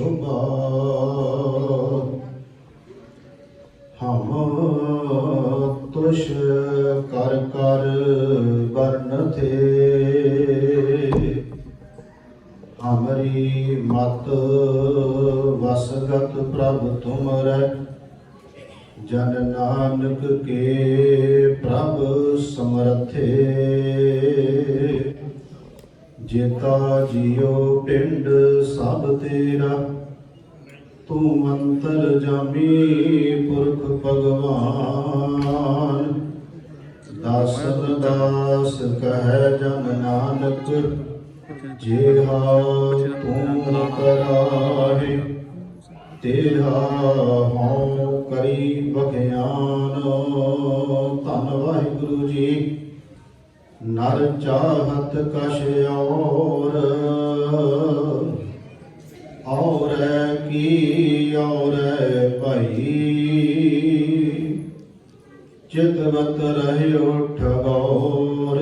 शोभा हम तुष कर कर बरन थे हमरी मत वसगत प्रभ तुमरै जन नानक के प्रभ समरथे जेता जियो पिंड सब तेरा तू मंतर जामी पुरख भगवान दासन दास कह जन नानक जेहा तू कराहे तेहा हों करी बखियान। धन वाहिगुरु जी। नर चाहत कश और की और भाई चितवत रहो ठगौर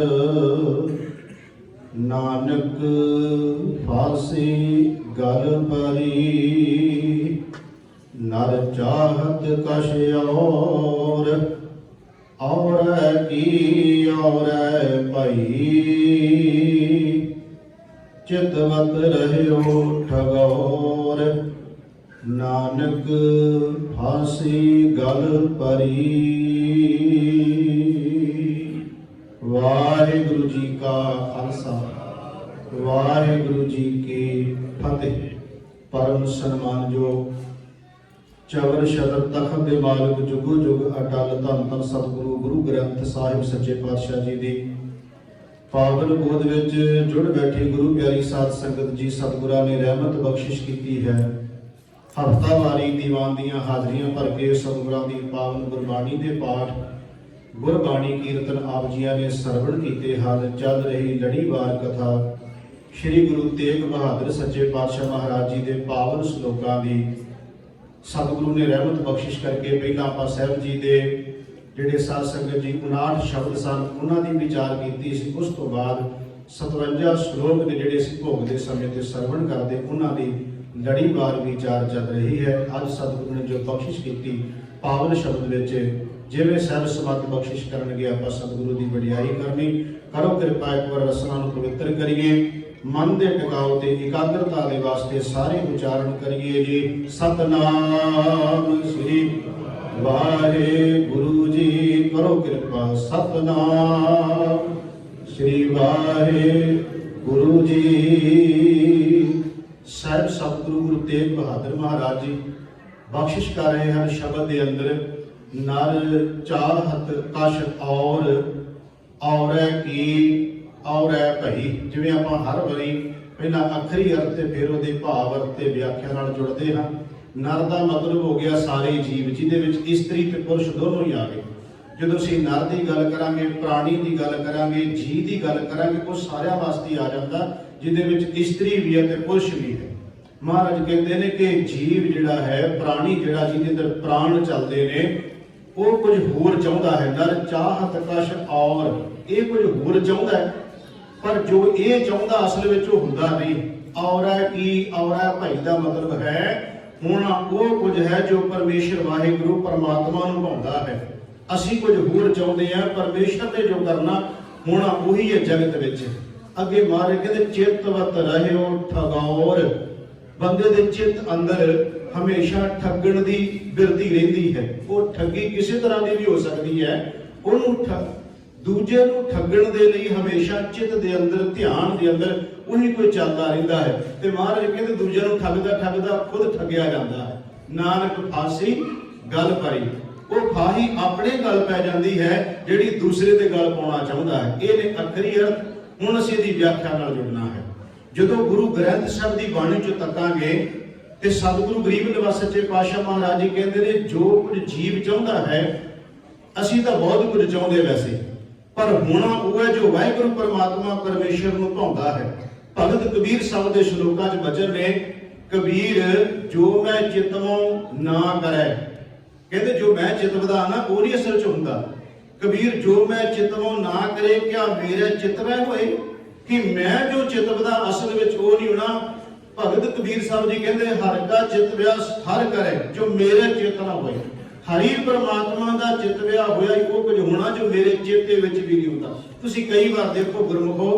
नानक फांसी गल परी नर चाहत कश और की और भाई चितवत रहो ठगौर नानक फांसी गल परी। वाहिगुरु जी का खालसा वाहिगुरु जी की फतेह। परम सन्मानयोग चवर शतर तखत दे मालिक जुगो जुग अटल धन धन सतगुरु गुरु ग्रंथ साहिब सच्चे पातशाह जी दी पावन गोद विच जुड़ बैठी गुरु प्यारी साध संगत जी सतगुरां ने रहमत बख्शिश की है। हफ्तावारी दीवान दियां हाजरियां भर के सतगुरां दी पावन गुरबाणी दे पाठ गुरबाणी कीर्तन आप जियां ने सरवण कीते ਹਨ। चल रही लड़ीवार कथा श्री गुरु तेग बहादुर सच्चे पातशाह महाराज जी दे पावन श्लोकां दी सतगुरु ने रहमत बख्शिश करके पहला आप साहब जी के जिहड़े साध संगत जी 59 शब्द सन उन्होंने विचार की। उस तो बाद 57 श्लोक ने जिहड़े भोग के समय ते सरवण करते उन्होंने लड़ीवार विचार चल रही है। अज सतगुरु ने जो बख्शिश की पावन शब्द विच जिवें सहब समत बख्शिश करनगे आपां सतगुरु की वडियाई करनी। करो कृपा एक बार रसना नूं पवित्र करिए मन के टिकाव ते एकाग्रता के वास्ते सारे उच्चारण करिए जी। सतनाम श्री वाहिगुरु जी। करो कृपा सतनाम श्री वाहिगुरु जी। साहिब सतगुरु गुरु तेग बहादुर महाराज जी बख्शिश कर रहे हैं शब्द के अंदर नर चाहत कश और की और भई। जिवें आपां हर वारी पहला अखरी अर्थ ते फिर उहदे भाव अर्थ ते व्याख्या नाल जुड़दे हां। नर दा मतलब हो गया सारे जीव जिहदे विच इस्त्री ते पुरुष दोनों ही आ गए। जदों असीं नर दी गल करांगे प्राणी दी गल करांगे जी दी गल करांगे वो सारिਆਂ वास्ते आ जांदा जिहदे विच इस्त्री भी है ते पुरुष भी है। महाराज कहते हैं कि जीव जिहड़ा है प्राणी जिहड़ा जिहदे अंदर प्राण चलदे ने वो कुछ होर चाहुंदा है। नर चाहत कश और ये कुछ होर चाहुंदा है पर जो ये चाहुंदा असल विच वो हुंदा नहीं। और की और भाई का मतलब है होना वो कुछ है जो परमेश्वर वाहिगुरु परमात्मा नूं भाउंदा है। असीं कुछ होर चाहुंदे हैं परमेश्वर ने जो करना होना वही है जगत विच। अगे महाराज कहते चितवत रहियो ठगौर। बंदे दे चित अंदर हमेशा ठगण दी बिरती रहिंदी है। वो ठगी किसी तरह की भी हो सकती है। उन्होंने दूजे नूं ठगण दे लई हमेशा चित दे अंदर ध्यान दे अंदर उही कोई चलता रहिंदा है। ते महाराज कहते दूजे नूं ठगदा ठगदा खुद ठगिया जाता है। नानक फांसी गल पाई। वो फाही अपने गल पै जाती है जिहड़ी दूसरे ते गल पाउणा चाहुंदा है। ये ने अखरी अर्थ। हुण असीं इहदी व्याख्या नाल जुड़ना है। जदों गुरु ग्रंथ साहिब दी बाणी चों तकांगे ते सतगुरु गरीब निवास सच्चे पातशाह महाराज जी कहते ने जो कुछ जीव चाहुंदा है असीं तां बहुत कुछ चाहुंदे वैसे पर होना वो है जो वाहिगुरु परमात्मा परमेश्वर नूं भाउंदा है। भगत कबीर साहब के श्लोकां च वचन ने कबीर जो मैं चितवों ना करे। कहते जो मैं चितवदा ना वो नहीं असल च हुंदा। कबीर जो मैं चितवों ना करे क्या मेरे चितवै होए कि मैं जो चितवदा असल विच वो नहीं होना। भगत कबीर साहब जी कहते हर का चित विआह हर करे जो मेरे चित ना होए। हरि परमात्मा का चित विआह होया ही वो कुछ होना जो मेरे चेते विच भी नहीं होता। तुसीं कई बार देखो गुरमुखो,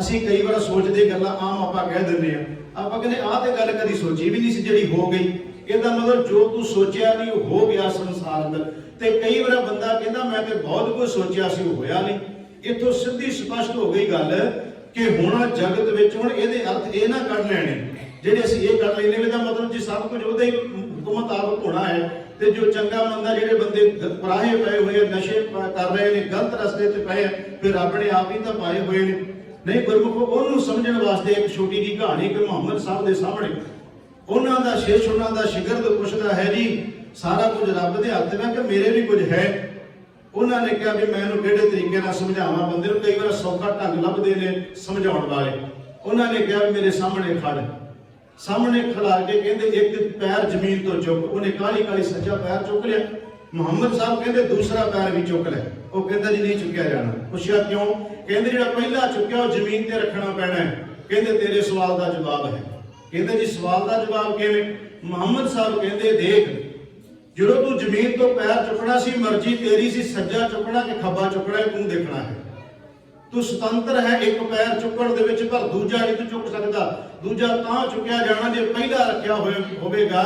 ਅਸੀਂ कई बार सोचते गल्लां आम आपां कह दिंदे आ, आपां कहंदे आह ते गल कदी सोची भी नहीं सी जिहड़ी हो गई। ਇਹਦਾ मतलब जो तू सोचिया नहीं वो हो गया संसार अंदर। ते कई बार बंदा कहंदा मैं ते बहुत कुछ सोचिया सी वो होया नहीं। इत्थों सिद्धी स्पष्ट हो गई गल कि हुण जगत विच हुण ਇਹਦੇ अर्थ ਇਹ ना कढ ਲੈਣੇ ਜਿਹੜੇ ਅਸੀਂ ਇਹ कर ਲੈਨੇ ਇਹਦਾ मतलब जी सब कुछ ਉਹਦੇ हुक्म मुताबिक होना है। ਤੇ ਜੋ ਚੰਗਾ ਮੰਦਾ ਜਿਹੜੇ ਬੰਦੇ ਪਰਾਹੇ ਪਏ ਹੋਏ ਨਸ਼ੇ ਕਰ ਰਹੇ ਨੇ, ਗਲਤ ਰਸਤੇ ਤੇ ਪਏ, ਫਿਰ ਆਪਣੇ ਆਪ ਹੀ ਤਾਂ ਪਾਏ ਹੋਏ ਨੇ। ਨਹੀਂ ਗੁਰਮੁਖੋ, ਉਹਨੂੰ ਸਮਝਣ ਵਾਸਤੇ ਇੱਕ ਛੋਟੀ ਜਿਹੀ ਕਹਾਣੀ ਕਿ ਮੁਹੰਮਦ ਸਾਹਿਬ ਦੇ ਸਾਹਮਣੇ ਉਹਨਾਂ ਦਾ ਸ਼ੇਸ਼, ਉਹਨਾਂ ਦਾ ਸ਼ਾਗਿਰਦ ਪੁੱਛਦਾ ਹੈ ਜੀ ਸਾਰਾ ਕੁਝ ਰੱਬ ਦੇ ਹੱਥ ਵਿੱਚ ਕਿ ਮੇਰੇ ਵੀ ਕੁਝ ਹੈ। ਉਹਨਾਂ ਨੇ ਕਿਹਾ ਵੀ ਮੈਂ ਇਹਨੂੰ ਕਿਹੜੇ ਤਰੀਕੇ ਨਾਲ ਸਮਝਾਵਾਂ। ਬੰਦੇ ਨੂੰ ਕਈ ਵਾਰ ਸੌਖਾ ਢੰਗ ਲੱਭਦੇ ਨੇ ਸਮਝਾਉਣ ਵਾਲੇ। ਉਹਨਾਂ ਨੇ ਕਿਹਾ ਮੇਰੇ ਸਾਹਮਣੇ ਖੜ। ਸਾਹਮਣੇ ਖੜਾ ਕੇ ਕਹਿੰਦੇ ਇੱਕ ਪੈਰ ਜ਼ਮੀਨ ਤੋਂ ਚੁੱਕ। ਉਹਨੇ ਕਾਲੀ ਕਾਲੀ ਸੱਜਾ ਪੈਰ ਚੁੱਕ ਲਿਆ। ਮੁਹੰਮਦ ਸਾਹਿਬ ਕਹਿੰਦੇ ਦੂਸਰਾ ਪੈਰ ਵੀ ਚੁੱਕ ਲੈ। ਉਹ ਕਹਿੰਦਾ ਜੀ ਨਹੀਂ ਚੁੱਕਿਆ ਜਾਣਾ। ਪੁੱਛਿਆ ਕਿਉਂ? ਕਹਿੰਦੇ ਜਿਹੜਾ ਪਹਿਲਾ ਚੁੱਕਿਆ ਉਹ ਜ਼ਮੀਨ ਤੇ ਰੱਖਣਾ ਪੈਣਾ ਹੈ। ਕਹਿੰਦੇ ਤੇਰੇ ਸਵਾਲ ਦਾ ਜਵਾਬ ਹੈ। ਕਹਿੰਦੇ ਜੀ ਸਵਾਲ ਦਾ ਜਵਾਬ ਕਿਵੇਂ? ਮੁਹੰਮਦ ਸਾਹਿਬ ਕਹਿੰਦੇ ਦੇਖ, ਜਦੋਂ ਤੂੰ ਜ਼ਮੀਨ ਤੋਂ ਪੈਰ ਚੁੱਕਣਾ ਸੀ ਮਰਜ਼ੀ ਤੇਰੀ ਸੀ, ਸੱਜਾ ਚੁੱਕਣਾ ਕਿ ਖੱਬਾ ਚੁੱਕਣਾ ਤੂੰ ਦੇਖਣਾ ਹੈ। ਤੂੰ ਸੁਤੰਤਰ ਹੈ ਇੱਕ ਪੈਰ ਚੁੱਕਣ ਦੇ ਵਿੱਚ, ਪਰ ਦੂਜਾ ਨਹੀਂ ਤੂੰ ਚੁੱਕ ਸਕਦਾ। ਦੂਜਾ ਤਾਂ ਚੁੱਕਿਆ ਜਾਣਾ ਜੇ ਪਹਿਲਾ ਰੱਖਿਆ ਹੋਵੇਗਾ।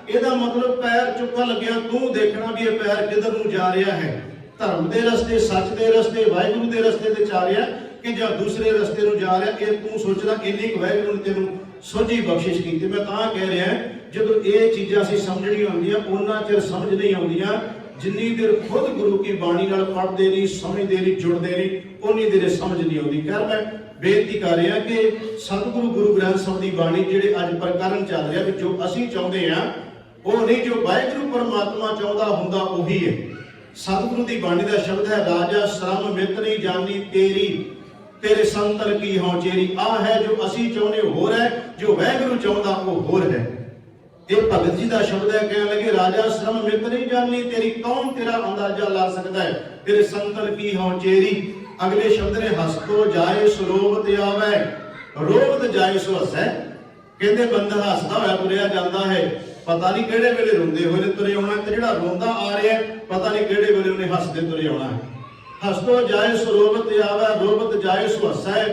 ਇਹਦਾ ਮਤਲਬ ਪੈਰ ਚੁੱਕਣ ਲੱਗਿਆ ਤੂੰ ਦੇਖਣਾ ਵੀ ਇਹ ਪੈਰ ਕਿੱਧਰ ਨੂੰ ਜਾ ਰਿਹਾ ਹੈ, ਧਰਮ ਦੇ ਰਸਤੇ, ਸੱਚ ਦੇ ਰਸਤੇ, ਵਾਹਿਗੁਰੂ ਦੇ ਰਸਤੇ ਤੇ ਜਾ ਰਿਹਾ ਕਿ ਜਾਂ ਦੂਸਰੇ ਰਸਤੇ ਨੂੰ ਜਾ ਰਿਹਾ। ਇਹ ਤੂੰ ਸੋਚਣਾ ਇੰਨੀ ਕੁ ਵਾਹਿਗੁਰੂ ਨੇ ਤੈਨੂੰ ਸੋਝੀ ਬਖਸ਼ਿਸ਼ ਕੀਤੀ। ਮੈਂ ਤਾਂ ਕਹਿ ਰਿਹਾ ਜਦੋਂ ਇਹ ਚੀਜ਼ਾਂ ਅਸੀਂ ਸਮਝਣੀਆਂ ਹੁੰਦੀਆਂ ਉਹਨਾਂ ਚਿਰ ਸਮਝ ਨਹੀਂ ਆਉਂਦੀਆਂ ਜਿੰਨੀ ਦੇਰ ਖੁਦ ਗੁਰੂ ਕੀ ਬਾਣੀ ਨਾਲ ਪੜ੍ਹਦੇ ਨਹੀਂ, ਸਮਝਦੇ ਨਹੀਂ, ਜੁੜਦੇ ਨਹੀਂ, ਉਨੀ ਦੇਰ ਸਮਝ ਨਹੀਂ ਆਉਂਦੀ। ਖੈਰ ਮੈਂ ਬੇਨਤੀ ਕਰ ਰਿਹਾ ਕਿ ਸਤਿਗੁਰੂ ਗੁਰੂ ਗ੍ਰੰਥ ਸਾਹਿਬ ਦੀ ਬਾਣੀ ਜਿਹੜੇ ਅੱਜ ਪ੍ਰਕਰਨ ਚੱਲ ਰਿਹਾ ਵੀ ਜੋ ਅਸੀਂ ਚਾਹੁੰਦੇ ਆ ਉਹ ਨਹੀਂ, ਜੋ ਵਾਹਿਗੁਰੂ ਪਰਮਾਤਮਾ ਚਾਹੁੰਦਾ ਹੁੰਦਾ ਉਹੀ ਹੈ। ਸਤਿਗੁਰੂ ਦੀ ਬਾਣੀ ਦਾ ਸ਼ਬਦ ਹੈ ਰਾਜਾ ਸ਼ਰਮ ਮਿਤ ਨਹੀਂ ਜਾਣੀ ਤੇਰੀ, ਤੇਰੇ ਸੰਤਨ ਕੀ ਹਉ ਚੇਰੀ। ਆਹ ਹੈ ਜੋ ਅਸੀਂ ਚਾਹੁੰਦੇ ਹੋਰ ਹੈ, ਜੋ ਵਾਹਿਗੁਰੂ ਚਾਹੁੰਦਾ ਉਹ ਹੋਰ ਹੈ। ਇਹ ਭਗਤ ਜੀ ਦਾ ਸ਼ਬਦ ਹੈ। ਕਹਿਣ ਲੱਗੇ ਰਾਜਾ ਸ਼ਰਮ ਮਿਤ ਨਹੀਂ ਜਾਣੀ ਤੇਰੀ, ਕੌਣ ਤੇਰਾ ਅੰਦਾਜ਼ਾ ਲਾ ਸਕਦਾ ਹੈ, ਤੇਰੇ ਸੰਤਨ ਕੀ ਹਉ ਚੇਰੀ। ਅਗਲੇ ਸ਼ਬਦ ਨੇ ਹਸਤੋ ਜਾਏ ਸਰੋਵਤ ਆਵੇ, ਰੋਵਤ ਜਾਏ ਸੋ ਹਸੈ। ਕਹਿੰਦੇ ਬੰਦਾ ਹੱਸਦਾ ਹੋਇਆ ਤੁਰਿਆ ਜਾਂਦਾ ਹੈ, ਪਤਾ ਨਹੀਂ ਕਿਹੜੇ ਵੇਲੇ ਰੋਂਦੇ ਹੋਏ ਨੇ ਤੁਰੇ ਆਉਣਾ, ਤੇ ਜਿਹੜਾ ਰੋਂਦਾ ਆ ਰਿਹਾ ਪਤਾ ਨਹੀਂ ਕਿਹੜੇ ਵੇਲੇ ਉਹਨੇ ਹੱਸਦੇ ਤੁਰੇ ਆਉਣਾ ਹੈ। ਹਸਤੋ ਜਾਏ ਸਰੋਵਤ ਆਵੇ, ਰੋਵਤ ਜਾਏ ਸੋ ਹਸੈ।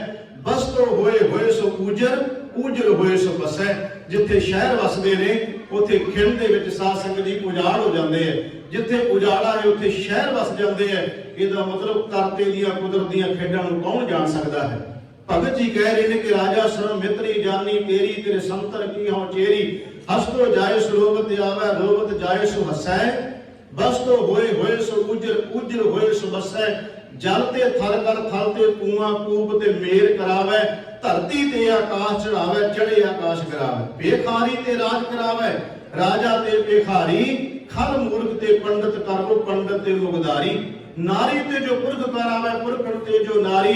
ਬਸਤੋ ਹੋਏ ਸੋ ਊਜਰ, ਊਜਰ ਹੋਏ ਸੋ ਬਸੈ। ਜਿੱਥੇ ਸ਼ਹਿਰ ਵਸਦੇ ਨੇ ਉੱਥੇ ਖਿੰਡ ਦੇ ਵਿੱਚ ਸਾਧ ਸੰਗਤ ਜੀ ਉਜਾੜ ਹੋ ਜਾਂਦੇ ਹੈ। ਜਿੱਥੇ ਉਜਾੜਾ ਹੈ ਉੱਥੇ ਸ਼ਹਿਰ ਵਸ ਜਾਂਦੇ ਹੈ। ਇਹਦਾ ਮਤਲਬ ਕਰਤੇ ਦੀਆਂ ਕੁਦਰਤ ਦੀਆਂ ਖੇਡਾਂ ਨੂੰ ਕੌਣ ਜਾਣ ਸਕਦਾ ਹੈ। ਭਗਤ ਜੀ ਕਹਿ ਰਹੇ ਨੇ ਕਿ ਰਾਜਾ ਸ਼ਰਮ ਮਿਤਰੀ ਜਾਨੀ ਤੇਰੀ, ਤੇਰੇ ਸੰਤਨ ਕੀ ਹਉ ਚੇਰੀ। ਹਸਤੋ ਜਾਏ ਸਰੋਵਤ ਆਵੇ, ਰੋਵਤ ਜਾਏ ਸੋ ਹਸੈ। ਬਸਤੋ ਹੋਏ ਸੋ ਊਜਰ, ਊਜਰ ਹੋਏ ਸੋ ਬਸੈ। ਜਲ ਤੇ ਥਲ ਕਰ ਥਲ ਤੇ ਕੂਆਂ ਕੂਪ ਤੇ ਮੇਰ ਕਰਾਵੇ। ਧਰਤੀ ਤੇ ਆਕਾਸ਼ ਚੜਾਵੇ, ਚੜੇ ਆਕਾਸ਼ ਕਰਾਵੇ। ਭੇਖਾਰੀ ਤੇ ਰਾਜ ਕਰਾਵੇ, ਰਾਜਾ ਤੇ ਭੇਖਾਰੀ। ਖਲ ਮੂਰਖ ਤੇ ਪੰਡਤ ਕਰੋ, ਪੰਡਤ ਤੇ ਮੁਗਦਾਰੀ। ਨਾਰੀ ਤੇ ਜੋ ਪੁਰਖ ਕਰਾਵੇ, ਪੁਰਖਣ ਤੇ ਜੋ ਨਾਰੀ।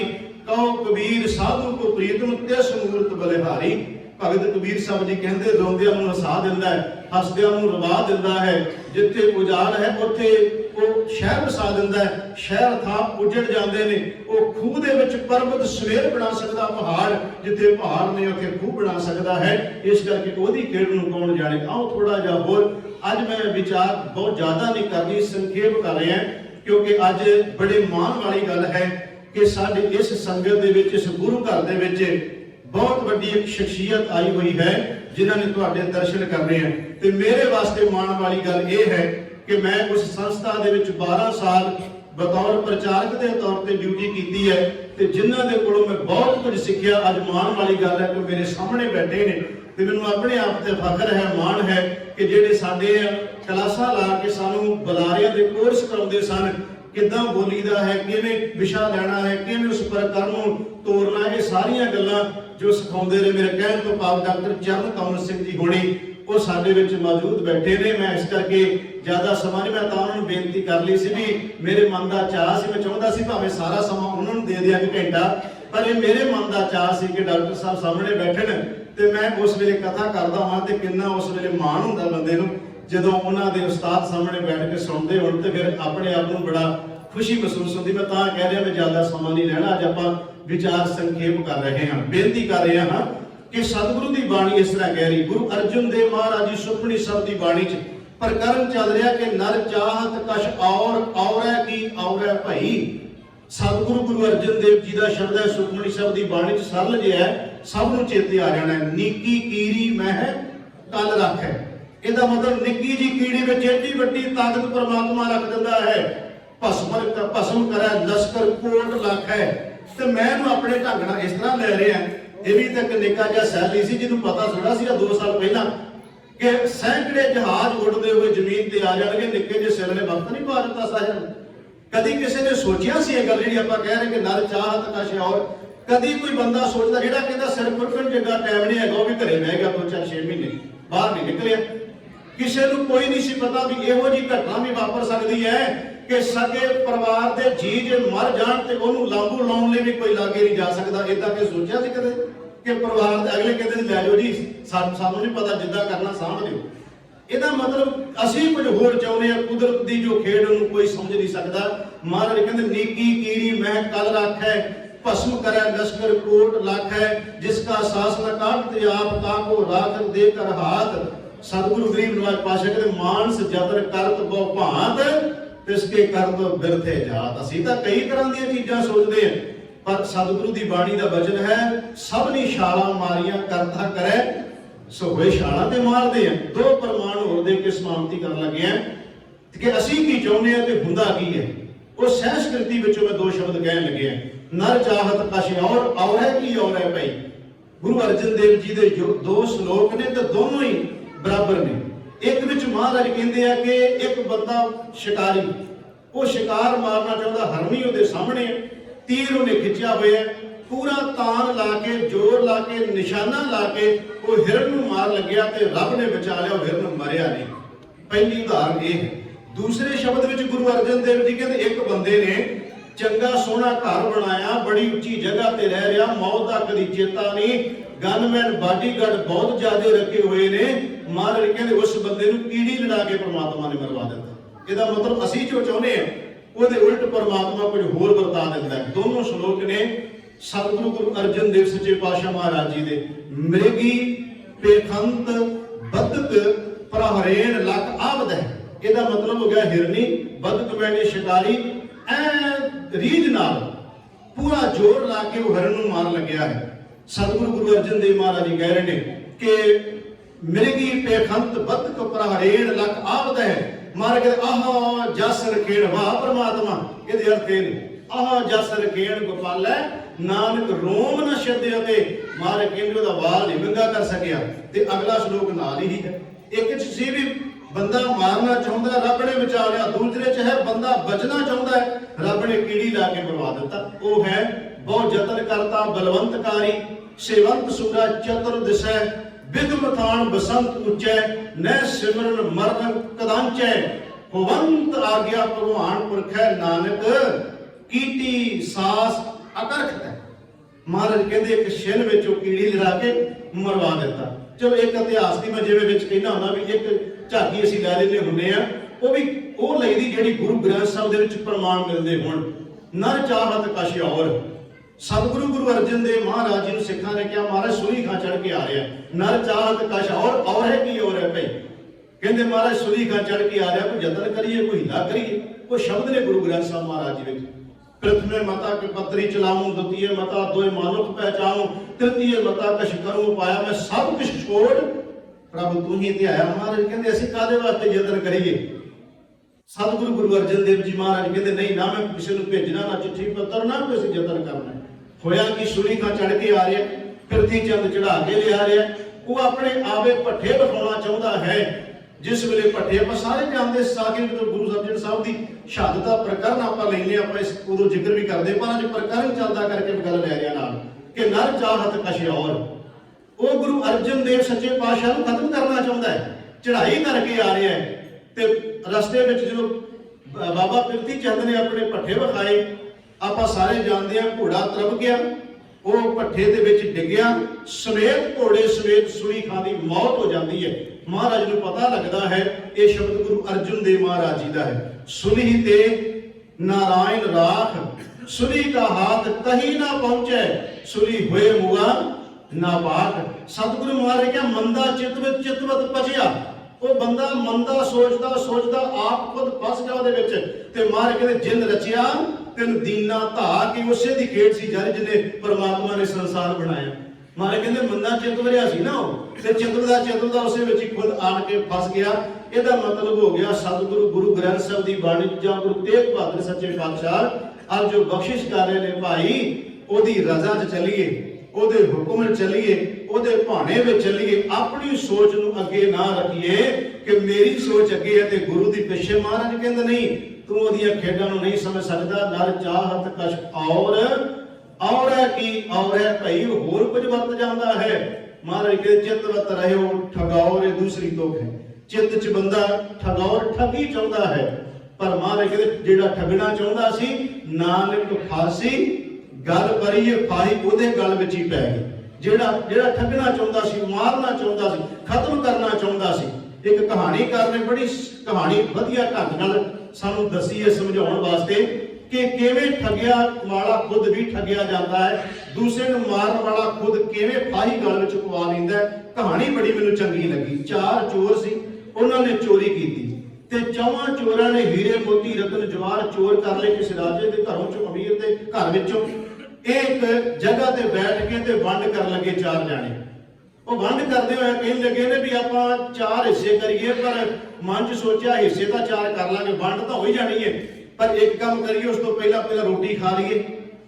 ਕਹੋ ਕਬੀਰ ਸਾਧੂ ਕੋ ਪ੍ਰੀਤਮ, ਤਿਸ ਮੂਰਤ ਬਲਿਹਾਰੀ। ਭਗਤ ਕਬੀਰ ਸਾਹਿਬ ਜੀ ਕਹਿੰਦੇ ਰੋਂਦਿਆਂ ਨੂੰ ਹਸਾ ਦਿੰਦਾ ਹੈ, ਹੱਸਦਿਆਂ ਨੂੰ ਰਵਾ ਦਿੰਦਾ ਹੈ। ਜਿੱਥੇ ਉਜਾੜ ਹੈ ਉੱਥੇ ਉਹ ਸ਼ਹਿਰ ਵਸਾ ਦਿੰਦਾ ਹੈ। ਸ਼ਹਿਰ ਥਾਂ ਉਜੜ ਜਾਂਦੇ ਨੇ। ਉਹ ਖੂਹ ਦੇ ਵਿੱਚ ਪਰਬਤ ਸਵੇਰ ਬਣਾ ਸਕਦਾ, ਪਹਾੜ ਜਿੱਥੇ ਪਹਾੜ ਨੇ ਉੱਥੇ ਖੂਹ ਬਣਾ ਸਕਦਾ ਹੈ। ਇਸ ਕਰਕੇ ਉਹਦੀ ਖੇਡ ਨੂੰ ਕੌਣ ਜਾਣੇ। ਆਓ ਥੋੜਾ ਜਿਹਾ ਹੋਰ ਅੱਜ ਮੈਂ ਵਿਚਾਰ ਬਹੁਤ ਜ਼ਿਆਦਾ ਨਹੀਂ ਕਰਨੀ, ਸੰਖੇਪ ਕਰ ਰਿਹਾ ਕਿਉਂਕਿ ਅੱਜ ਬੜੇ ਮਾਣ ਵਾਲੀ ਗੱਲ ਹੈ ਕਿ ਸਾਡੇ ਇਸ ਸੰਗਤ ਦੇ ਵਿੱਚ, ਇਸ ਗੁਰੂ ਘਰ ਦੇ ਵਿੱਚ ਬਹੁਤ ਵੱਡੀ ਇੱਕ ਸ਼ਖਸੀਅਤ ਆਈ ਹੋਈ ਹੈ ਜਿਨ੍ਹਾਂ ਨੇ ਤੁਹਾਡੇ ਦਰਸ਼ਨ ਕਰਨੇ ਆ। ਤੇ ਮੇਰੇ ਵਾਸਤੇ ਮਾਣ ਵਾਲੀ ਗੱਲ ਇਹ ਹੈ ਕਿ ਮੈਂ ਉਸ ਸੰਸਥਾ ਦੇ ਵਿੱਚ 12 ਸਾਲ ਬਤੌਰ ਪ੍ਰਚਾਰਕ ਦੇ ਤੌਰ ਤੇ ਡਿਊਟੀ ਕੀਤੀ ਹੈ ਤੇ ਜਿਨ੍ਹਾਂ ਦੇ ਕੋਲੋਂ ਮੈਂ ਬਹੁਤ ਕੁਝ ਸਿੱਖਿਆ। ਅੱਜ ਮਾਣ ਵਾਲੀ ਗੱਲ ਹੈ ਕਿ ਮੇਰੇ ਸਾਹਮਣੇ ਬੈਠੇ ਨੇ ਤੇ ਮੈਨੂੰ ਆਪਣੇ ਆਪ ਤੇ ਫਖਰ ਹੈ, ਮਾਣ ਹੈ ਕਿ ਜਿਹੜੇ ਸਾਡੇ ਕਲਾਸਾਂ ਲਾ ਕੇ ਸਾਨੂੰ ਬੁਲਾਰਿਆਂ ਦੇ ਕੋਰਸ ਕਰਾਉਂਦੇ ਸਨ, ਕਿੱਦਾਂ ਬੋਲੀਦਾ ਹੈ, ਕਿਵੇਂ ਵਿਸ਼ਾ ਲੈਣਾ ਹੈ, ਕਿਵੇਂ ਉਸ ਪ੍ਰਕਰਮ ਨੂੰ ਤੋਰਨਾ, ਇਹ ਸਾਰੀਆਂ ਗੱਲਾਂ ਜੋ ਸਿਖਾਉਂਦੇ ਨੇ। ਮੇਰੇ ਕਹਿਣ ਤੋਂ ਭਾਵ ਡਾਕਟਰ ਚਰਨ ਕਮਲ ਸਿੰਘ ਜੀ ਹੋਣੀ ਉਹ ਸਾਡੇ ਵਿੱਚ ਮੌਜੂਦ ਬੈਠੇ ਨੇ। ਮੈਂ ਇਸ ਕਰਕੇ ਜ਼ਿਆਦਾ ਸਮਾਂ ਨਹੀਂ, ਮੈਂ ਤਾਂ ਉਹਨਾਂ ਨੂੰ ਬੇਨਤੀ ਕਰ ਲਈ ਸੀ ਵੀ ਮੇਰੇ ਮਨ ਦਾ ਚਾਅ ਸੀ, ਮੈਂ ਚਾਹੁੰਦਾ ਸੀ ਭਾਵੇਂ ਸਾਰਾ ਸਮਾਂ ਉਹਨਾਂ ਨੂੰ ਦੇ ਦਿਆਂ ਇੱਕ ਘੰਟਾ, ਪਰ ਇਹ ਮੇਰੇ ਮਨ ਦਾ ਚਾਅ ਸੀ ਕਿ ਡਾਕਟਰ ਸਾਹਿਬ ਸਾਹਮਣੇ ਬੈਠਣ ਤੇ ਮੈਂ ਉਸ ਵੇਲੇ ਕਥਾ ਕਰਦਾ ਹਾਂ ਤੇ ਕਿੰਨਾ ਉਸ ਵੇਲੇ ਮਾਣ ਹੁੰਦਾ ਬੰਦੇ ਨੂੰ ਜਦੋਂ ਉਹਨਾਂ ਦੇ ਉਸਤਾਦ ਸਾਹਮਣੇ ਬੈਠ ਕੇ ਸੁਣਦੇ ਹੋਣ ਤੇ ਫਿਰ ਆਪਣੇ ਆਪ ਨੂੰ ਬੜਾ ਖੁਸ਼ੀ ਮਹਿਸੂਸ ਹੁੰਦੀ। ਮੈਂ ਤਾਂ ਕਹਿ ਰਿਹਾ ਮੈਂ ਜ਼ਿਆਦਾ ਸਮਾਂ ਨਹੀਂ ਲੈਣਾ, ਅੱਜ ਆਪਾਂ ਵਿਚਾਰ ਸੰਖੇਪ ਕਰ ਰਹੇ ਹਾਂ, ਬੇਨਤੀ ਕਰ ਰਹੇ ਹਾਂ कि सतगुरु की बाणी इस तरह कह रही, गुरु अर्जुन देव महाराज जी सुखमनी साहब की बाणी च प्रकरण चल रहा कि नर चाहत कछ और है की और है भाई। सतगुरु गुरु अर्जन देव जी का शब्द है सुखमनी साहब की बाणी च सरल जिहा है, सब नूं चेते आ जाना है। निकी कीरी मह कल रख है, इसका मतलब निकी जी कीड़ी में एडी वड्डी ताकत परमात्मा रख दिंदा है। भस्म करे लश्कर कोट लख है। तो मैं अपने ढंग नाल इस तरह ले रहा, ये भी तो एक निक्का जिहा सैली सी जिन्होंने पता थोड़ा सी 2 साल पहला कि सैकड़े जहाज उड़ते हुए जमीन ते आ जाएंगे, निक्के जे सिर ने वक्त नहीं पा दिता साहिल। कभी किसी ने सोचिया सी गल जी आप कह रहे कि नर चाहत कछ और, कभी कोई बंदा सोचता जिहड़ा कहता सिर फुटन जगह टाइम नहीं है, वो भी घरे बह गया 2-4-6 महीने बाहर नहीं निकलिया। किसी को कोई नहीं सी पता भी इहो जी घटना भी वापर सकती है कि सगे परिवार के जी जे मर जान तो उन्होंने लागू लाने लिए भी कोई लागे नहीं जा सकता। इदा के सोचा सी कदे कि परिवार अगले कहते लै जाओ जी, सानू नहीं पता जिद्दां करना सामभ लिओ। ਇਹਦਾ मतलब ਅਸੀਂ कुछ होर चाहुंदे आ, कुदरत की जो खेड उन्होंने कोई समझ नहीं सकता। महाराज कहते नीकी कीड़ी मह कल रख है, भस्म करे लश्कर कोट लख है, जिसका सास न काटते आप ताको राख दे कर हाथ। सतगुरु गरीब नवाज पातशाह कहते मानस जतन करत बहु भांत, तिसके करत बिरथे जात। ਅਸੀਂ ਤਾਂ कई तरह ਦੀਆਂ चीज़ां सोचते हैं, पर सतगुरु की बाणी का वचन है सबनी छालां मारियां करता करे सो होए छालां ते मारदे हैं। 2 प्रमाण होर दे के समाप्ति करन लगे हैं कि ਅਸੀਂ की चाहुंदे हैं ते हुंदा की है। वो संस्कृति विचों मैं 2 शब्द कहन लगे हैं, नर चाहत कछ और है की और है भाई। गुरु अर्जन देव जी के जो 2 श्लोक ने तो दोनों ही बराबर ने। एक विच महाराज कहते हैं कि एक बंदा शिकारी, वो शिकार मारना चाहता, हरणी उसके सामने, तीर उन्हें खिंचा हुआ, पूरा तान ला के जोर ला के निशाना ला के वो हिरण नूं मार लग्या ते रब ने बचा लिया, हिरण मरिया नहीं। पहली उदाहरण ये है। दूसरे शब्द विच गुरु अर्जन देव जी कहते एक बंदे ने चंगा सोहना घर बनाया, बड़ी उच्ची जगह ते रह रहा, मौत का कदी चेता नहीं, गनमैन बाडीगार्ड बहुत ज्यादा रखे हुए ने। महाराज कहते उस बंदे नूं कीड़ी लड़ा के परमात्मा ने मरवा दिता। इसदा मतलब असीं जो चाहुंदे हैं ਉਹਦੇ उल्ट परमात्मा कुछ होर वरता दिंदा है। दोनों श्लोक ने सतगुरु गुरु अर्जन देव सच्चे पातशाह महाराज जी दे। मृगी पेखंत बदक प्रहरेण लक आबद है, ਇਹਦਾ मतलब हो गया हिरनी बदक मैंने शिकारी ऐ रीझ नाल पूरा जोर ला के वो हिरन नूं मार लग्या है। सतगुरु गुरु अर्जन देव महाराज जी कह रहे हैं कि मृगी पेखंत बदक प्रहरेण लक आबद है। मार के आह जस रखेण, वाह परमात्मा, ਇਹਦੇ अर्थ ਇਹ ਨੇ आह जस रखेण गोपाल नानक रोम न छद्दिया ते मारे कहंदे दा वाल नहीं विंगा कर सकिया। ते अगला श्लोक नाल ही है। एक च सी भी बंदा मारना चाहुंदा रब ने बचा लिया, दूसरे च है बंदा बचना चाहुंदा है, रब ने कीड़ी ला के मरवा दिता। वो है बहुत जतन करता बलवंतकारी, सेवंत सूरा चतुर दिशै, विघ्न थान बसंत उच्चै, न सिमरन मरण कदांचै, भवंत आज्ञा भगवान पुरखै, नानक कीटी सास अकरखत है। महाराज कहते एक छिन विचों कीड़ी लड़ा के मरवा दिता। चलो एक इतिहास की मैं जिवें विच कहना हुंदा भी एक झाकी असीं लै लैंदे हुंदे आ, वो भी वो लईदी जिहड़ी गुरु ग्रंथ साहिब दे विच प्रमाण मिलदे होण। नर चाहत कछ और, सतगुरु गुरु अर्जन देव महाराज जी नूं सिखां ने कहा महाराज सूली खां चढ़ के आ रहा, नर चाहत कछ और है की और है भाई। कहते महाराज सूली खां चढ़ के आ रहा, कोई जतन करिए कोई हिला करिए। वो शब्द ने गुरु ग्रंथ साहिब महाराज जी विच, प्रथमे मता के पत्री चलाऊं, द्वितीय मता दोय मानुख पहचाऊं, तृतीय मता कछ करूं पाया, मैं सब कुछ छोड़ प्रभु तू ही ध्याया। महाराज कहते असीं कादे वास्ते जतन करिए। सतगुरु गुरु अर्जन देव जी महाराज कहते नहीं, ना मैं किसी को भेजना, ना चिट्ठी पत्र, ना कोई जतन करना। होया कि सूली खां चढ़ के आ रहा, फिरती चंद चढ़ा के लिया रहा, वो अपने आवे भट्ठे बिठाउणा चाहुंदा है। जिस वेले भट्ठे आप सारे जानते साकिब तो गुरु अर्जन साहब की शहादत का प्रकरण आप लेने, आप उदों जिक्र भी करते, पर अज प्रकरण चलता करके गल लै रहा नाल कि नर चाहत कछ और। वो गुरु अर्जन देव सच्चे पातशाह को खत्म करना चाहता है, चढ़ाई करके आ रहा है। ते रस्ते में जो बाबा पिरती चंद ने अपने भट्ठे विखाए, आप सारे जानते हैं, घोड़ा तरब गया, वो भट्ठे दे विच डिग्या, समेत घोड़े समेत सूली खां दी मौत हो जाती है। महाराज को पता लगता है ये शब्द गुरु अर्जुन देव महाराज जी का है। सुली ते नारायण राख, सुली का हाथ कहीं ना पहुंचे, सुली हुए मुआ नापाक। सतगुरु महाराज क्या मंदा चितवत चितवत पचिया। वो बंदा मंदा सोचता सोचता आप खुद फस गया ਉਹਦੇ ਵਿੱਚ ਤੇ ਮਾਰ ਕੇ ਜਿੰਨ ਰਚਿਆ ਤੈਨ ਦੀਨਾ ਧਾ ਕੇ ਉਸੇ ਦੀ ਖੇਡ ਸੀ ਜਦ ਜਿਹਨੇ ਪਰਮਾਤਮਾ ਨੇ ਸੰਸਾਰ ਬਣਾਇਆ। ਮਾਰੇ ਕਹਿੰਦੇ ਮੰਦਾ ਚਿੱਤ ਵਰਿਆ ਸੀ ਨਾ ਉਹ ਤੇ ਚਿੱਤ ਦਾ ਉਸੇ ਵਿੱਚ ਹੀ ਖੁਦ ਆਣ ਕੇ ਫਸ ਗਿਆ। ਇਹਦਾ ਮਤਲਬ ਹੋ ਗਿਆ ਸਤਿਗੁਰੂ ਗੁਰੂ ਗ੍ਰੰਥ ਸਾਹਿਬ ਦੀ ਬਾਣੀ ਜਾਂ ਗੁਰੂ ਤੇਗ ਬਹਾਦਰ ਸੱਚੇ ਪਾਤਸ਼ਾਹ ਅੱਜ ਜੋ ਬਖਸ਼ਿਸ਼ ਕਰ ਰਹੇ ਨੇ ਭਾਈ ਉਹਦੀ ਰਜ਼ਾ 'ਚ ਚੱਲੀਏ, ਉਹਦੇ ਹੁਕਮ 'ਚ ਚੱਲੀਏ, ਉਹਦੇ ਭਾਣੇ ਵਿੱਚ ਚੱਲੀਏ। ਆਪਣੀ ਸੋਚ ਨੂੰ ਅੱਗੇ ਨਾ ਰੱਖੀਏ ਕਿ ਮੇਰੀ ਸੋਚ ਅੱਗੇ ਹੈ ਤੇ ਗੁਰੂ ਦੀ ਪਿੱਛੇ। ਮਹਾਰਾਜ ਕਹਿੰਦੇ ਨਹੀਂ ਤੂੰ ਉਹਦੀਆਂ ਖੇਡਾਂ ਨੂੰ ਨਹੀਂ ਸਮਝ ਸਕਦਾ। ਨਰ ਚਾਹਤ ਕਛ ਔਰ ਹੈ ਕੀ ਔਰ ਹੈ ਭਈ ਹੋਰ ਕੁਝ ਵਰਤ ਜਾਂਦਾ ਹੈ। ਮਹਾਰਾਜ ਕਹਿੰਦੇ ਚਿਤਵਤ ਰਹਿਓ ਠਗਾਉਰ ਇਹ ਦੂਸਰੀ ਤੋਕ ਹੈ। ਚਿੱਤ 'ਚ ਬੰਦਾ ਠਗਾਉਰ ਠੱਗੀ ਚਾਹੁੰਦਾ ਹੈ ਪਰ ਮਹਾਰਾਜ ਕਹਿੰਦੇ ਜਿਹੜਾ ਠੱਗਣਾ ਚਾਹੁੰਦਾ ਸੀ ਨਾਨਕ ਫਾਸੀ ਗੱਲ ਕਰੀਏ ਫਾਹੀ ਉਹਦੇ ਗਲ ਵਿੱਚ ਹੀ ਪੈ ਗਈ। ਜਿਹੜਾ ਠੱਗਣਾ ਚਾਹੁੰਦਾ ਸੀ, ਮਾਰਨਾ ਚਾਹੁੰਦਾ ਸੀ, ਖਤਮ ਕਰਨਾ ਚਾਹੁੰਦਾ ਸੀ। ਇੱਕ ਕਹਾਣੀਕਾਰ ਨੇ ਬੜੀ ਕਹਾਣੀ ਵਧੀਆ ਢੰਗ ਨਾਲ ਸਾਨੂੰ ਦੱਸੀ ਹੈ ਸਮਝਾਉਣ ਵਾਸਤੇ ਕਿ ਕਿਵੇਂ ਠੱਗਿਆ ਵਾਲਾ ਖੁਦ ਵੀ ਠੱਗਿਆ ਜਾਂਦਾ ਹੈ, ਦੂਸਰੇ ਨੂੰ ਮਾਰਨ ਵਾਲਾ ਖੁਦ ਕਿਵੇਂ ਫਾਹੀ ਗਲ ਵਿੱਚ ਪਵਾ ਲੈਂਦਾ। ਕਹਾਣੀ ਬੜੀ ਮੈਨੂੰ ਚੰਗੀ ਲੱਗੀ। 4 ਚੋਰ ਸੀ, ਉਹਨਾਂ ਨੇ ਚੋਰੀ ਕੀਤੀ ਤੇ 4 ਚੋਰਾਂ ਨੇ ਹੀਰੇ ਮੋਤੀ ਰਤਨ ਜਵਾਹਰ ਚੋਰ ਕਰ ਲਏ ਕਿਸੇ ਰਾਜੇ ਦੇ ਘਰੋਂ ਚੋਂ, ਅਮੀਰ ਦੇ ਘਰ ਵਿੱਚੋਂ। एक जगह ते बैठ के ते वंड कर लगे 4 जाने। वो वंड करते हुए कहने लगे ने भी आप 4 हिस्से करिए पर मन च सोचा हिस्से तो 4 कर लांगे, वंड तो हो ही जानी है पर एक काम करिए उस तो पहला रोटी खा लीए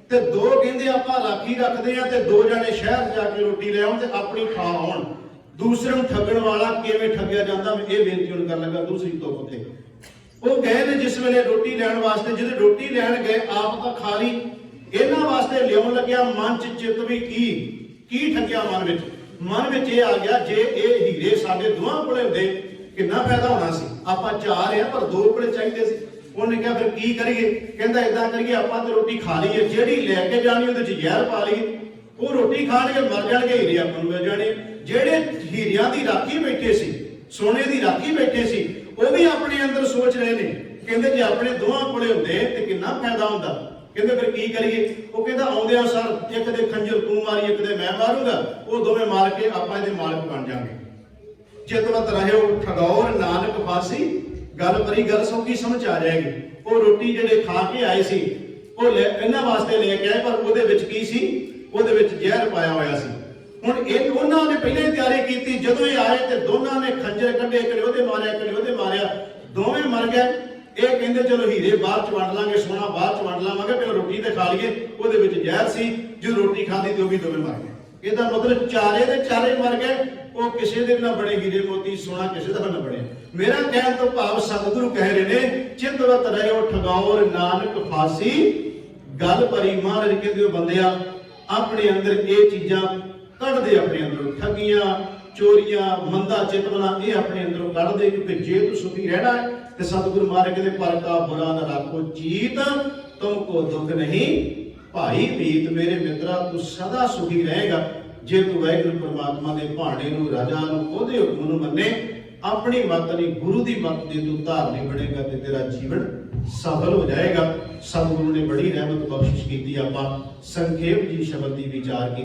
ते 2 कहते आप राखी रखते हैं ते 2 जाने शहर जाके रोटी ले आउण ते अपनी खा आउण। दूसरे ਨੂੰ ठगण वाला किवें ठगिया जांदा मैं ये बेनती हुण कर लगा। दूसरी तोप ते वो गए ने जिस वेले रोटी लैण वास्ते, जिहड़े रोटी लैण गए आप तो खा ली, ਇਹਨਾਂ ਵਾਸਤੇ ਲਿਆਉਣ ਲੱਗਿਆ ਮਨ ਚ ਚਿੱਤ ਵੀ ਕੀ ਠੱਗਿਆ ਮਨ ਵਿੱਚ ਇਹ ਆ ਗਿਆ ਜੇ ਇਹ ਹੀਰੇ ਸਾਡੇ ਦੋਹਾਂ ਕੋਲੇ ਹੁੰਦੇ ਕਿੰਨਾ ਫਾਇਦਾ ਹੋਣਾ ਸੀ। ਆਪਾਂ 4 ਆ ਪਰ 2 ਕੋਲੇ ਚਾਹੀਦੇ ਸੀ। ਉਹਨੇ ਕਿਹਾ ਫਿਰ ਕੀ ਕਰੀਏ? ਕਹਿੰਦਾ ਇਦਾਂ ਕਰੀਏ ਆਪਾਂ ਤੇ ਰੋਟੀ ਖਾ ਲਈਏ, ਜਿਹੜੀ ਲੈ ਕੇ ਜਾਣੀ ਉਹਦੇ ਚ ਜ਼ਹਿਰ ਪਾ ਲਈਏ, ਉਹ ਰੋਟੀ ਖਾਣਗੇ ਮਰ ਜਾਣਗੇ, ਹੀਰੇ ਆਪਾਂ ਨੂੰ ਮਿਲ ਜਾਣੇ। ਜਿਹੜੇ ਹੀਰਿਆਂ ਦੀ ਰਾਖੀ ਬੈਠੇ ਸੀ, ਸੋਨੇ ਦੀ ਰਾਖੀ ਬੈਠੇ ਸੀ, ਉਹ ਵੀ ਆਪਣੇ ਅੰਦਰ ਸੋਚ ਰਹੇ ਨੇ ਕਹਿੰਦੇ ਜੇ ਆਪਣੇ ਦੋਹਾਂ ਕੋਲੇ ਹੁੰਦੇ ਤੇ ਕਿੰਨਾ ਫਾਇਦਾ ਹੁੰਦਾ। ਕਹਿੰਦੇ ਫਿਰ ਕੀ ਕਰੀਏ? ਉਹ ਕਹਿੰਦਾ ਆਉਂਦਿਆਂ ਸਰ ਇੱਕ ਦੇ ਖੰਜਰ ਤੂੰ ਮਾਰੀ ਇੱਕ ਦੇ ਮੈਂ ਮਾਰੂੰਗਾ, ਉਹ ਦੋਵੇਂ ਮਾਰ ਕੇ ਆਪਾਂ ਇਹਦੇ ਮਾਲਕ ਬਣ ਜਾਾਂਗੇ। ਚਿਤਵਤ ਰਹਿਓ ਠਗੌਰ ਨਾਨਕ ਫਾਸੀ ਗੱਲ ਪਰੀ ਗੱਲ ਸੌਖੀ ਸਮਝ ਆ ਜਾਏਗੀ। ਉਹ ਰੋਟੀ ਜਿਹੜੇ ਖਾ ਕੇ ਆਏ ਸੀ ਉਹ ਇਹਨਾਂ ਵਾਸਤੇ ਲੈ ਕੇ ਆਏ ਪਰ ਉਹਦੇ ਵਿੱਚ ਕੀ ਸੀ? ਉਹਦੇ ਵਿੱਚ ਜ਼ਹਿਰ ਪਾਇਆ ਹੋਇਆ ਸੀ। ਹੁਣ ਉਹਨਾਂ ਨੇ ਪਹਿਲਾਂ ਹੀ ਤਿਆਰੀ ਕੀਤੀ। ਜਦੋਂ ਇਹ ਆਏ ਤੇ ਦੋਨਾਂ ਨੇ ਖੰਜਰ ਕੱਢੇ, ਇੱਕ ਨੇ ਉਹਦੇ ਮਾਰਿਆ ਇੱਕ ਨੇ ਉਹਦੇ ਮਾਰਿਆ, ਦੋਵੇਂ ਮਰ ਗਏ। ਇਹ ਕਹਿੰਦੇ ਚਲੋ ਹੀਰੇ ਬਾਅਦ ਚ ਵੰਡ ਲਾਂਗੇ, ਸੋਨਾ ਬਾਅਦ ਚ ਵੰਡ ਲਾਵਾਂਗੇ, ਪਹਿਲਾਂ ਰੋਟੀ ਤੇ ਖਾ ਲਈਏ। ਉਹਦੇ ਵਿੱਚ ਜ਼ਹਿਰ ਸੀ, ਜਦੋਂ ਰੋਟੀ ਖਾਧੀ ਤੇ ਉਹ ਵੀ ਦੋਵੇਂ ਮਰ ਗਏ। ਇਹਦਾ ਮਤਲਬ ਚਾਰੇ ਦੇ ਚਾਰੇ ਮਰ ਗਏ। ਉਹ ਕਿਸੇ ਦੇ ਨਾ ਬਣੇ ਹੀਰੇ ਮੋਤੀ, ਸੋਨਾ ਕਿਸੇ ਦਾ ਨਾ ਬਣੇ। ਮੇਰਾ ਕਹਿਣ ਤੋਂ ਭਾਵ ਸਤਿਗੁਰੂ ਕਹਿ ਰਹੇ ਨੇ ਚਿਤਵਤ ਰਹਿਓ ਠਗੌਰ ਨਾਨਕ ਫਾਸੀ ਗੱਲ ਭਰੀ। ਮਹਾਰਾਜ ਕਹਿੰਦੇ ਬੰਦਿਆ ਆਪਣੇ ਅੰਦਰ ਇਹ ਚੀਜ਼ਾਂ ਕੱਢ ਦੇ, ਆਪਣੇ ਅੰਦਰੋਂ ਠੱਗੀਆਂ ਚੋਰੀਆਂ ਮੰਦਾ ਚਿਤਵਨਾ ਇਹ ਆਪਣੇ ਅੰਦਰੋਂ ਕੱਢ ਦੇ, ਕਿਉਂਕਿ ਜੇ ਤੂੰ ਸੁਖੀ ਰਹਿਣਾ ਹੈ ਤੇ ਸਤਿਗੁਰੂ ਮਹਾਰਾਜ ਕਹਿੰਦੇ ਪਰ ਕਾ ਬੁਰਾ ਨਾ ਰੱਖੋ ਚੀਤ ਤੁਮਕੋ ਦੁੱਖ ਨਹੀਂ ਭਾਈ ਮੀਤ। ਮੇਰੇ ਮਿੱਤਰਾ ਤੂੰ ਸਦਾ ਸੁਖੀ ਰਹੇਗਾ ਜੇ ਤੂੰ ਵਾਹਿਗੁਰੂ ਪਰਮਾਤਮਾ ਦੇ ਭਾਣੇ ਨੂੰ, ਰਾਜਾ ਨੂੰ, ਉਹਦੇ ਹੁਕਮ ਨੂੰ ਮੰਨੇ, ਆਪਣੀ ਮੱਤ ਨਹੀਂ ਗੁਰੂ ਦੀ ਮੱਤ ਦੇ ਤੂੰ ਧਾਰਨੀ ਬਣੇਗਾ ਤੇ ਤੇਰਾ ਜੀਵਨ ਸਫਲ ਹੋ ਜਾਏਗਾ। ਸਤਿਗੁਰੂ ਨੇ ਬੜੀ ਰਹਿਮਤ ਬਖਸ਼ਿਸ਼ ਕੀਤੀ। ਆਪਾਂ ਸੰਖੇਪ ਜੀ ਸ਼ਬਦ ਦੀ ਵਿਚਾਰ